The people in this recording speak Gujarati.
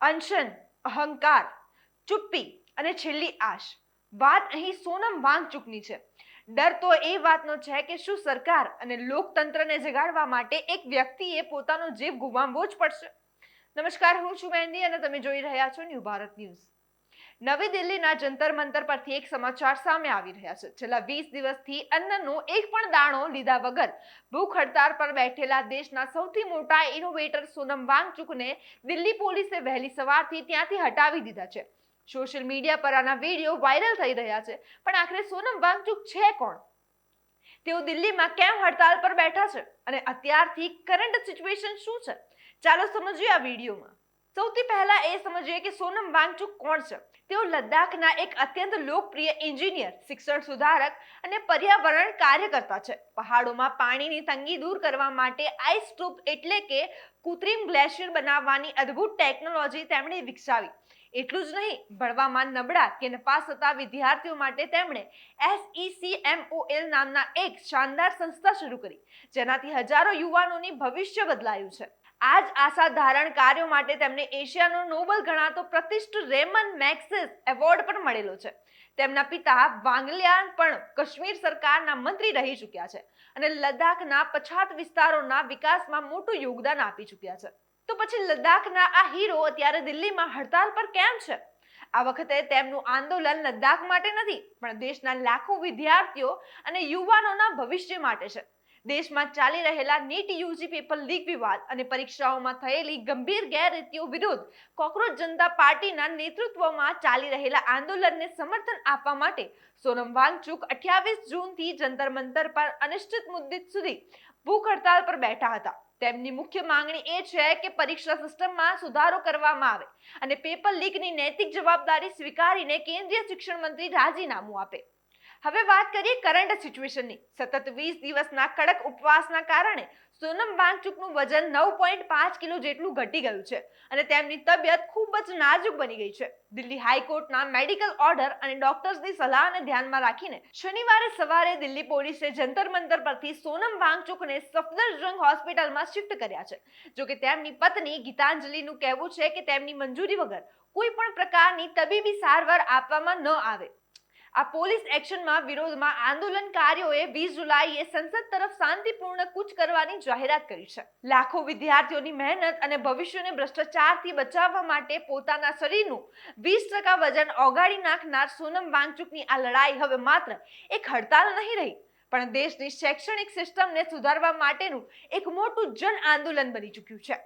અનશન, અહંકાર, ચુપ્પી અને છેલ્લી આશ. વાત અહીં સોનમ વાંગચુકની છે. ડર તો એ વાતનો છે કે શું સરકાર અને લોકતંત્રને જગાડવા માટે એક વ્યક્તિએ પોતાનો જીવ ગુમાવવો જ પડશે. નમસ્કાર, હું છું મહેંદી અને તમે જોઈ રહ્યા છો ન્યૂ ભારત ન્યૂઝ. નવી દિલ્હીના જંતર મંતર પરથી એક સમાચાર સામે આવી રહ્યા છે. છેલ્લા 20 દિવસથી અન્નનો એક પણ દાણો લીધા વગર ભૂખ હડતાળ પર બેઠેલા દેશના સૌથી મોટા ઇનોવેટર સોનમ વાંગચુકને દિલ્હી પોલીસે વહેલી સવારથી ત્યાંથી હટાવી દીધા છે. સોશિયલ મીડિયા પર આના વિડીયો વાયરલ થઈ રહ્યા છે. પણ આખરે સોનમ વાંગચુક છે કોણ? તેઓ દિલ્હીમાં કેમ હડતાળ પર બેઠા છે અને અત્યારથી કરંટ સિચ્યુએશન શું છે? ચાલો સમજીએ આ વિડીયોમાં. સૌથી પહેલા એ સમજીએ કે સોનમ વાંગચુક કોણ છે. તેઓ લદ્દાખના એક અત્યંત લોકપ્રિય એન્જિનિયર, શિક્ષણ સુધારક અને પર્યાવરણ કાર્યકર્તા છે. પહાડોમાં પાણીની તંગી દૂર કરવા માટે આઈસ ટ્રૂપ એટલે કે કૃત્રિમ ગ્લેશિયર બનાવવાની અદ્ભુત ટેકનોલોજી તેમણે વિકસાવી. એટલું જ નહીં, ભણવામાં નબળા કે નપાસ થતા વિદ્યાર્થીઓ માટે તેમણે SECMOL નામના એક શાનદાર સંસ્થા શરૂ કરી, જેનાથી હજારો યુવાનોની ભવિષ્ય બદલાયું છે. આ જ અસાધારણ કાર્યો માટે તેમને એશિયાનો નોબેલ ગણાતો પ્રતિષ્ઠિત રેમન મેગ્સેસે એવોર્ડ પણ મળેલો છે. તેમના પિતા વાંગલિયાન પણ કાશ્મીર સરકારના મંત્રી રહી ચૂક્યા છે અને લદ્દાખના પછાત વિસ્તારોના વિકાસમાં મોટું યોગદાન આપી ચૂક્યા છે. તો પછી લદ્દાખના આ હીરો અત્યારે દિલ્હીમાં હડતાલ પર કેમ છે? આ વખતે તેમનું આંદોલન લદ્દાખ માટે નથી, પણ દેશના લાખો વિદ્યાર્થીઓ અને યુવાનોના ભવિષ્ય માટે છે. દેશમાં ચાલી રહેલા નીટ યુજી પેપર લીક વિવાદ અને પરીક્ષાઓમાં થયેલી ગંભીર ગેરરીતિઓ વિરુદ્ધ કોકરોચ જનતા પાર્ટીના નેતૃત્વમાં ચાલી રહેલા આંદોલનને સમર્થન આપવા માટે સોનમ વાંગચુક 28 જૂનથી જંતર મંતર પર અનિશ્ચિત મુદ્દત સુધી ભૂખ હડતાળ પર બેઠા હતા. તેમની મુખ્ય માંગણી એ છે કે પરીક્ષા સિસ્ટમમાં સુધારો કરવામાં આવે અને પેપર લીકની નૈતિક જવાબદારી સ્વીકારીને કેન્દ્રીય શિક્ષણ મંત્રી રાજીનામું આપે. હવે વાત કરીએ કરંટ સિચ્યુએશનની. સતત 20 દિવસના કડક ઉપવાસના કારણે સોનમ વાંગચુકનું વજન 9.5 કિલો જેટલું ઘટી ગયું છે અને તેમની તબિયત ખૂબ જ નાજુક બની ગઈ છે. દિલ્હી હાઈકોર્ટના મેડિકલ ઓર્ડર અને ડોક્ટર્સની સલાહને ધ્યાનમાં રાખીને શનિવારે સવારે દિલ્હી પોલીસે જંતર મંતર પરથી સોનમ વાંગચુકને સફદરજંગ હોસ્પિટલમાં શિફ્ટ કર્યા છે. જોકે તેમની પત્ની ગીતાંજલિનું કહેવું છે કે તેમની મંજૂરી વગર કોઈ પણ પ્રકારની તબીબી સારવાર આપવામાં ન આવે. આ પોલીસ એક્શનમાં વિરોધમાં આંદોલનકારીઓએ 20 જુલાઈએ સંસદ તરફ શાંતિપૂર્ણ કૂચ કરવાની જાહેરાત કરી છે. લાખો વિદ્યાર્થીઓની મહેનત અને ભવિષ્યને ભ્રષ્ટાચારથી બચાવવા માટે પોતાના શરીરનું 20% વજન ઓગાળી નાખનાર સોનમ વાંગચુકની આ લડાઈ હવે માત્ર એક હડતાલ નહીં રહી, પણ દેશની શૈક્ષણિક સિસ્ટમને સુધારવા માટેનું એક મોટું જન આંદોલન બની ચૂક્યું છે.